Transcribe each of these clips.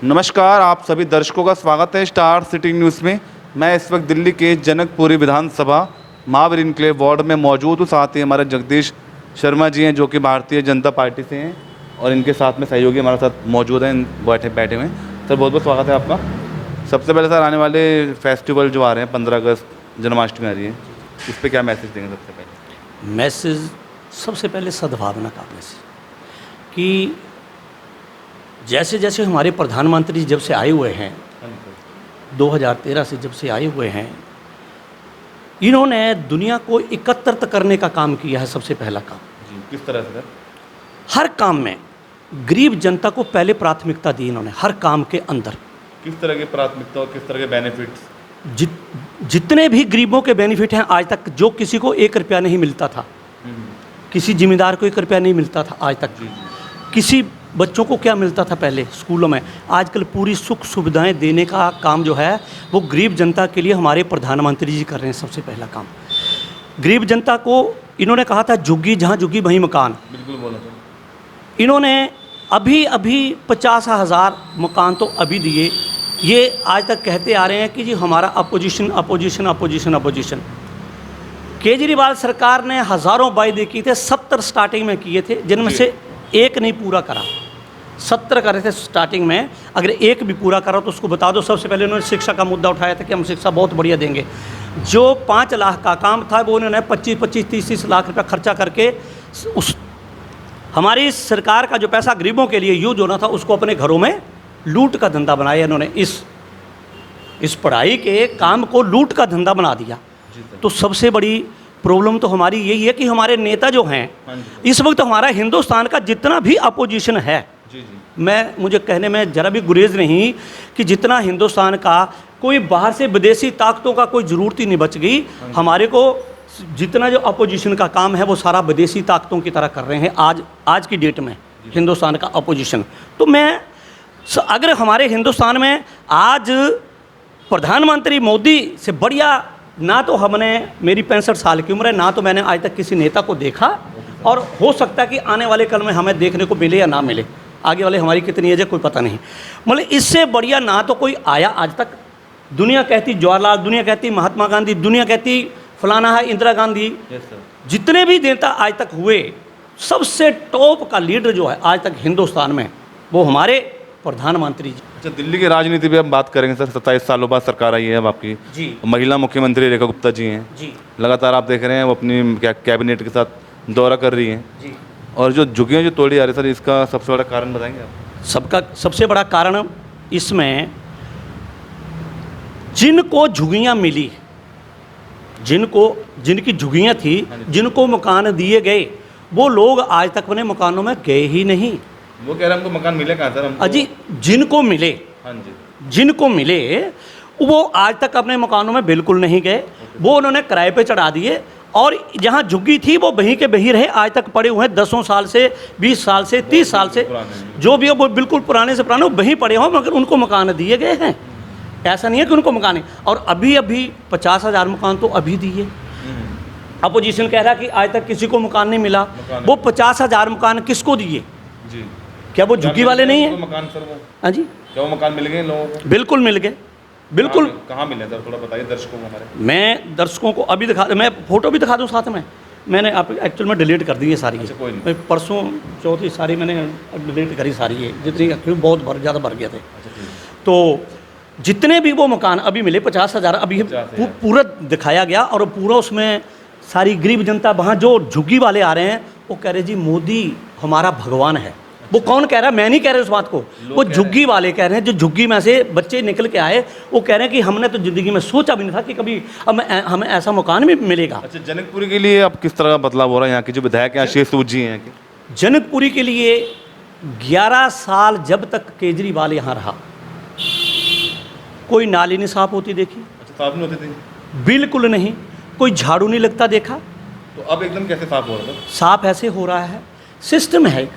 नमस्कार, आप सभी दर्शकों का स्वागत है स्टार सिटी न्यूज़ में। मैं इस वक्त दिल्ली के जनकपुरी विधानसभा महावीर इनक्लेव वार्ड में मौजूद हूँ। साथ ही हमारे जगदीश शर्मा जी हैं जो कि भारतीय जनता पार्टी से हैं और इनके साथ में सहयोगी हमारे साथ मौजूद हैं, बैठे हुए हैं। सर बहुत बहुत स्वागत है आपका। सबसे पहले सर, आने वाले फेस्टिवल जो आ रहे हैं 15 अगस्त जन्माष्टमी आ रही है, इस पर क्या मैसेज देंगे? सबसे पहले मैसेज सबसे पहले सद्भावना का मैसेज कि जैसे जैसे हमारे प्रधानमंत्री जब से आए हुए हैं 2013 से जब से आए हुए हैं, इन्होंने दुनिया को एकत्रित करने का काम किया है। सबसे पहला काम जी, किस तरह से? हर काम में गरीब जनता को पहले प्राथमिकता दी इन्होंने। हर काम के अंदर किस तरह की प्राथमिकता और किस तरह के बेनिफिट्स? जितने भी गरीबों के बेनिफिट हैं आज तक, जो किसी को 1 रुपया नहीं मिलता था, किसी जिम्मेदार को 1 रुपया नहीं मिलता था आज तक, किसी बच्चों को क्या मिलता था पहले स्कूलों में, आजकल पूरी सुख सुविधाएं देने का काम जो है वो गरीब जनता के लिए हमारे प्रधानमंत्री जी कर रहे हैं। सबसे पहला काम गरीब जनता को इन्होंने कहा था झुग्गी जहाँ झुग्गी वहीं मकान। बिल्कुल बोला था। इन्होंने अभी 50,000 मकान तो अभी दिए। ये आज तक कहते आ रहे हैं कि जी हमारा opposition opposition opposition opposition. Kejriwal सरकार ने हज़ारों वायदे किए थे, 70 स्टार्टिंग में किए थे, जिनमें से एक नहीं पूरा करा। 70 कर रहे थे स्टार्टिंग में, अगर एक भी पूरा करा तो उसको बता दो। सबसे पहले उन्होंने शिक्षा का मुद्दा उठाया था कि हम शिक्षा बहुत बढ़िया देंगे। जो 5 लाख का काम था वो उन्होंने 25-25, 30-30 लाख रुपया खर्चा करके उस हमारी सरकार का जो पैसा गरीबों के लिए यूज होना था उसको अपने घरों में लूट का धंधा बनाया इन्होंने। इस पढ़ाई के काम को लूट का धंधा बना दिया। तो सबसे बड़ी प्रॉब्लम तो हमारी यही है कि हमारे नेता जो हैं, इस वक्त हमारा हिंदुस्तान का जितना भी अपोजिशन है, मुझे कहने में ज़रा भी गुरेज नहीं कि जितना हिंदुस्तान का कोई बाहर से विदेशी ताकतों का कोई ज़रूरत ही नहीं बच गई। हमारे को जितना जो अपोजिशन का काम है वो सारा विदेशी ताकतों की तरह कर रहे हैं आज की डेट में हिंदुस्तान का अपोजिशन। तो अगर हमारे हिंदुस्तान में आज प्रधानमंत्री मोदी से बढ़िया ना तो हमने, मेरी 65 साल की उम्र है, ना तो मैंने आज तक किसी नेता को देखा, और हो सकता है कि आने वाले कल में हमें देखने को मिले या ना मिले। आगे वाले हमारी कितनी एज है कोई पता नहीं। मतलब इससे बढ़िया ना तो कोई आया आज तक। दुनिया कहती जवाहरलाल, दुनिया कहती महात्मा गांधी, दुनिया कहती फलाना है इंदिरा गांधी। जितने भी नेता आज तक हुए, सबसे टॉप का लीडर जो है आज तक हिंदुस्तान में वो हमारे प्रधानमंत्री जी। अच्छा, दिल्ली की राजनीति पे हम बात करेंगे सर। 27 सालों बाद सरकार आई है अब आपकी जी। महिला मुख्यमंत्री रेखा गुप्ता जी हैं जी। लगातार आप देख रहे हैं वो अपनी कैबिनेट के साथ दौरा कर रही हैं जी। और जो झुग्गियाँ जो तोड़ी आ रही है सर, इसका सबसे बड़ा कारण बताएंगे आप? सबका सबसे बड़ा कारण इसमें जिनको झुग्गियाँ मिली, जिनकी झुग्गियाँ थी, जिनको मकान दिए गए, वो लोग आज तक अपने मकानों में गए ही नहीं। वो कह रहे हैं हमको मकान मिले कहाँ सर? अजी जिनको मिले, हाँ जी, जिनको मिले वो आज तक अपने मकानों में बिल्कुल नहीं गए। वो उन्होंने किराए पे चढ़ा दिए और जहाँ झुग्गी थी वो वहीं के वहीं रहे। आज तक पड़े हुए हैं 10 साल से, 20 साल से, 30 साल से, जो भी है वो बिल्कुल पुराने से पुराने वहीं पड़े हों, मगर उनको मकान दिए गए हैं। ऐसा नहीं है कि उनको मकान नहीं। और अभी 50,000 मकान तो अभी दिए। अपोजिशन कह रहा है कि आज तक किसी को मकान नहीं मिला। वो 50,000 मकान किसको दिए? जी, क्या वो झुग्गी वाले नहीं है? मकान सर वो, हाँ जी, क्या वो मकान मिल गए लोगों को? बिल्कुल मिल गए, बिल्कुल। कहाँ मिले सर, थोड़ा बताइए दर्शकों को हमारे। मैं दर्शकों को अभी मैं फ़ोटो भी दिखा दूँ साथ में। मैंने आप एक्चुअल में डिलीट कर दी है सारी। अच्छा, कोई नहीं। परसों चौथी सारी मैंने डिलीट करी सारी है, जितनी एक्चुअली बहुत ज़्यादा भर गए थे। तो जितने भी वो मकान अभी मिले 50,000 अभी पूरा दिखाया गया, और पूरा उसमें सारी गरीब जनता, वहाँ जो झुग्गी वाले आ रहे हैं वो कह रहे जी मोदी हमारा भगवान है। वो कौन कह रहा है? मैं नहीं कह रहा उस बात को, वो झुग्गी वाले कह रहे हैं। जो झुग्गी में से बच्चे निकल के आए वो कह रहे हैं कि हमने तो ज़िंदगी में सोचा भी नहीं था कि कभी हमें ऐसा मकान भी मिलेगा। अच्छा, जनकपुरी के लिए अब किस तरह का बदलाव हो रहा है? यहाँ के जो विधायक हैं आशीष सूद जी हैं, जनकपुरी के लिए 11 साल जब तक केजरीवाल यहाँ रहा, कोई नाली नहीं साफ होती देखी। अच्छा, साफ नहीं होती थी? बिल्कुल नहीं। कोई झाड़ू नहीं लगता देखा। तो अब एकदम कैसे साफ हो रहा था? साफ ऐसे हो रहा है, सिस्टम है।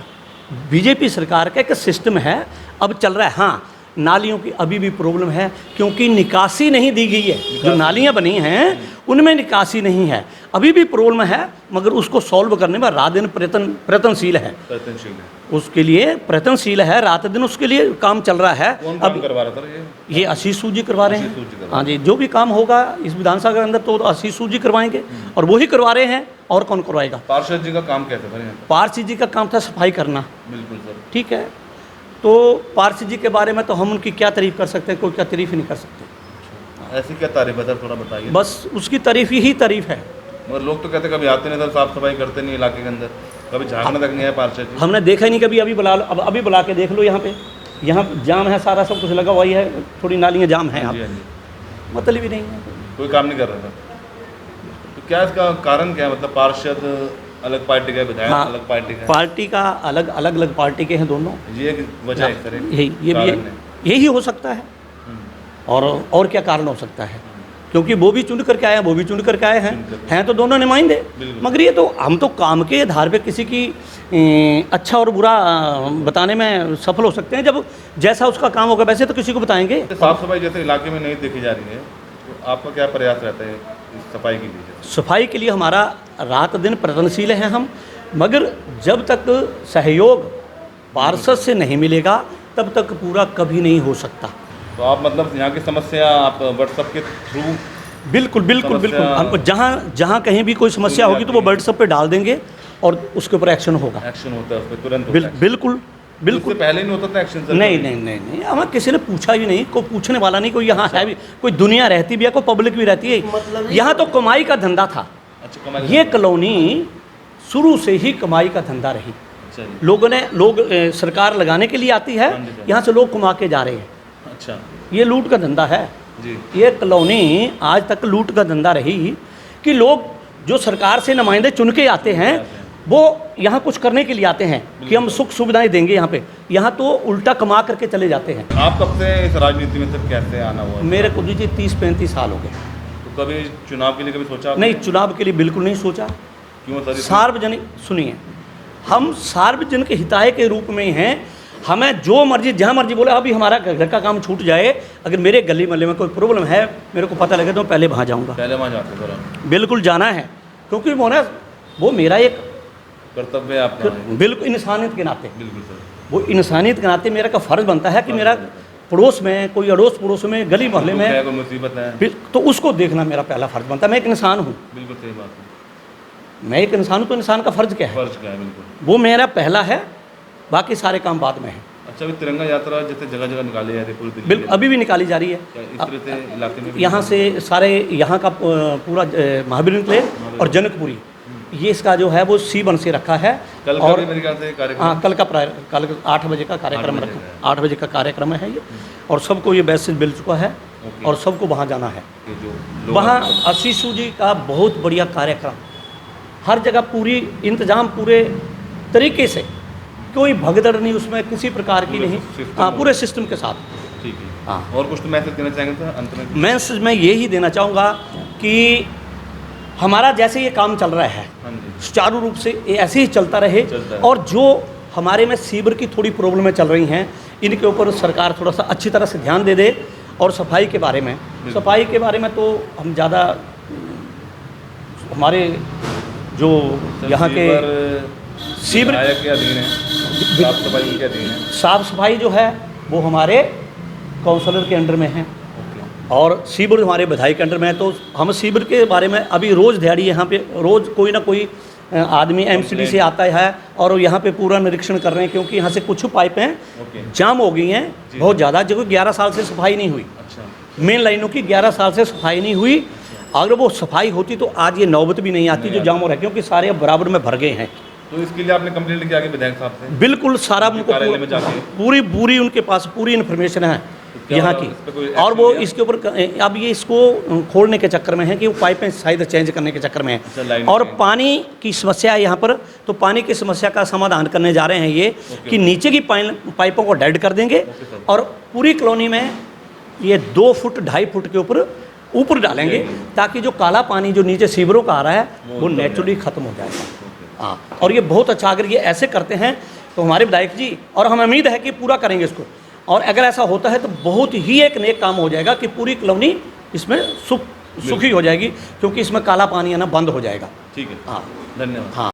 बीजेपी सरकार का एक सिस्टम है, अब चल रहा है। हाँ, नालियों की अभी भी प्रॉब्लम है क्योंकि निकासी नहीं दी गई है। जो नालियाँ बनी हैं उनमें निकासी नहीं है। अभी भी प्रॉब्लम है, मगर उसको सॉल्व करने में रात दिन प्रयत्नशील है, उसके लिए प्रयत्नशील है, रात दिन उसके लिए काम चल रहा है। कौन काम करवा रहा था ये आशीष सूद जी करवा रहे आशीष सूद जी हैं। करवा हाँ जी, जो भी काम होगा इस विधानसभा के अंदर तो आशीष सूद जी करवाएंगे, और वही करवा रहे हैं, और कौन करवाएगा। पार्षद जी का काम कैसे सर यहाँ पे? पारसी जी का काम था सफाई करना। बिल्कुल सर। ठीक है, तो पारसी जी के बारे में तो हम उनकी क्या तारीफ कर सकते हैं, कोई क्या तारीफ ही नहीं कर सकते। ऐसी क्या तारीफ है सर, थोड़ा बताइए। बस उसकी तारीफ ही तारीफ है। मगर लोग तो कहते हैं कभी आते नहीं सर, साफ सफाई करते नहीं इलाके के अंदर, कभी झांकने तक नहीं है पार्षद जी। हमने देखा ही नहीं कभी। अभी बुला लो, अब अभी बुला के देख लो, यहाँ पे यहाँ जाम है, सारा सब कुछ लगा हुआ ही है, थोड़ी नालियाँ जाम है यहाँ हाँ जी, पे, हाँ जी। मतलब ही नहीं है। कोई काम नहीं कर रहा था। तो क्या इसका कारण क्या है, मतलब पार्षद अलग पार्टी का है, विधायक हाँ, अलग पार्टी का है, पार्टी का अलग अलग अलग पार्टी के हैं दोनों। ये एक वजह है सर, यही ये भी यही हो सकता है। और क्या कारण हो सकता है, क्योंकि वो भी चुन करके आए हैं, वो भी चुन करके आए हैं तो दोनों नुमाइंदे। मगर ये तो हम तो काम के आधार पे किसी की अच्छा और बुरा बताने में सफल हो सकते हैं, जब जैसा उसका काम होगा वैसे तो किसी को बताएंगे। साफ सफाई जैसे इलाके में नहीं देखी जा रही है, तो आपका क्या प्रयास रहता है इस सफाई के लिए? सफाई के लिए हमारा रात दिन प्रयत्नशील हैं हम, मगर जब तक सहयोग पार्षद से नहीं मिलेगा तब तक पूरा कभी नहीं हो सकता। तो आप मतलब यहाँ की समस्या आप व्हाट्सएप के थ्रू? बिल्कुल बिल्कुल बिल्कुल, हम जहाँ कहीं भी कोई समस्या होगी तो वो व्हाट्सएप पे डाल देंगे और उसके ऊपर एक्शन होगा। एक्शन होता है उस पर तुरंत? बिल्कुल बिल्कुल। पहले नहीं होता था एक्शन सर? नहीं, हमें किसी ने पूछा भी नहीं, कोई पूछने वाला नहीं, कोई यहाँ है भी, कोई दुनिया रहती भी है, कोई पब्लिक भी रहती है, मतलब यहाँ तो कमाई का धंधा था। अच्छा, ये कॉलोनी शुरू से ही कमाई का धंधा रही। लोग सरकार लगाने के लिए आती है, यहाँ से लोग कमा के जा रहे हैं। अच्छा, ये लूट का धंधा है जी। ये कॉलोनी आज तक लूट का धंधा रही कि लोग जो सरकार से नुमाइंदे चुन के आते हैं वो यहाँ कुछ करने के लिए आते हैं कि हम सुख सुविधाएं देंगे यहाँ पे, यहाँ तो उल्टा कमा करके चले जाते हैं। आप कब से इस राजनीति में सर कैसे आना हुआ? मेरे को जी 30-35 साल हो गए। तो कभी चुनाव के लिए कभी सोचा? नहीं, चुनाव के लिए बिल्कुल नहीं सोचा। क्यों सर? सार्वजनिक, सुनिए, हम सार्वजनिक हिताय के रूप में हैं। हमें जो मर्जी जहाँ मर्जी बोले, अभी हमारा घर का काम छूट जाए, अगर मेरे गली मोहल्ले में कोई प्रॉब्लम है, मेरे को पता लगे तो मैं पहले वहाँ जाऊँगा। पहले वहाँ जाते सर? बिल्कुल जाना है, क्योंकि वो मेरा एक कर्तव्य है आपका। बिल्कुल इंसानियत के नाते। बिल्कुल सर। वो इंसानियत के नाते मेरा का फ़र्ज़ बनता है कि मेरा पड़ोस में कोई अड़ोस पड़ोस में गली मोहल्ले में कोई मुसीबत है तो उसको देखना मेरा पहला फ़र्ज़ बनता है। मैं एक इंसान हूँ। बिल्कुल सही बात है। मैं एक इंसान हूँ तो इंसान का फ़र्ज़ क्या है? फर्ज क्या है? बिल्कुल वो मेरा पहला है, बाकी सारे काम बाद में हैं। अच्छा, अभी तिरंगा यात्रा जैसे जगह जगह निकाली जा रही है पूरी दिल्ली बिल्कुल, अभी भी निकाली जा रही है। इस तरह से इलाके में यहाँ से सारे यहाँ का पूरा महावीर एन्क्लेव और जनकपुरी, ये इसका जो है वो C1 से रखा है। कल का भी मेरे ख्याल से कार्यक्रम? हाँ, कल 8 बजे का कार्यक्रम रखा, 8 बजे का कार्यक्रम है ये, और सबको ये मैसेज मिल चुका है और सबको वहाँ जाना है। वहाँ आशीष जी का बहुत बढ़िया कार्यक्रम, हर जगह पूरी इंतजाम पूरे तरीके से, कोई भगदड़ नहीं उसमें किसी प्रकार की नहीं। हाँ, पूरे सिस्टम के साथ। ठीक है। हाँ, और कुछ तो मैसेज देना चाहेंगे सर अंत में? मैसेज मैं यही देना चाहूँगा कि हमारा जैसे ये काम चल रहा है सुचारू रूप से ये ऐसे ही चलता रहे, और जो हमारे में सीवर की थोड़ी प्रॉब्लमें चल रही हैं इनके ऊपर सरकार थोड़ा सा अच्छी तरह से ध्यान दे दे। और सफाई के बारे में तो हम ज़्यादा, हमारे जो यहाँ के सीवर के अधीन है, साफ सफाई के अधीन है। साफ सफाई जो है वो हमारे काउंसलर के अंडर में है और सीवर हमारे विधायक के अंडर में है। तो हम सीवर के बारे में अभी रोज़ दिहाड़ी यहाँ पे रोज़ कोई ना कोई आदमी MCD से आता है और यहाँ पे पूरा निरीक्षण कर रहे हैं, क्योंकि यहाँ से कुछ पाइपें जाम हो गई हैं बहुत ज़्यादा, जो 11 साल से सफाई नहीं हुई। अच्छा। मेन लाइनों की 11 साल से सफाई नहीं हुई। अगर वो सफाई होती तो आज ये नौबत भी नहीं आती जो जाम हो रहा है, क्योंकि सारे अब बराबर में भर गए हैं। तो इसके लिए आपने कंप्लेंट किया कि विधायक साहब से? बिल्कुल, सारा उनको कार्यालय में जाके पूरी उनके पास पूरी इन्फॉर्मेशन है यहाँ की। और वो इसके ऊपर अब ये इसको खोलने के चक्कर में है कि वो पाइपें शायद चेंज करने के चक्कर में है। और पानी की समस्या है यहाँ पर, तो पानी की समस्या का समाधान करने जा रहे हैं ये कि नीचे की पाइपों को डेड कर देंगे और पूरी कॉलोनी में ये 2 फुट 2.5 फुट के ऊपर डालेंगे, ताकि जो काला पानी जो नीचे सीवरों का आ रहा है वो नेचुरली ख़त्म हो जाएगा। हाँ, और ये बहुत अच्छा, अगर ये ऐसे करते हैं तो हमारे विधायक जी, और हम उम्मीद है कि पूरा करेंगे इसको, और अगर ऐसा होता है तो बहुत ही एक नेक काम हो जाएगा कि पूरी कॉलोनी इसमें सुख सुखी हो जाएगी, क्योंकि इसमें काला पानी आना बंद हो जाएगा। ठीक है, हाँ धन्यवाद। हाँ।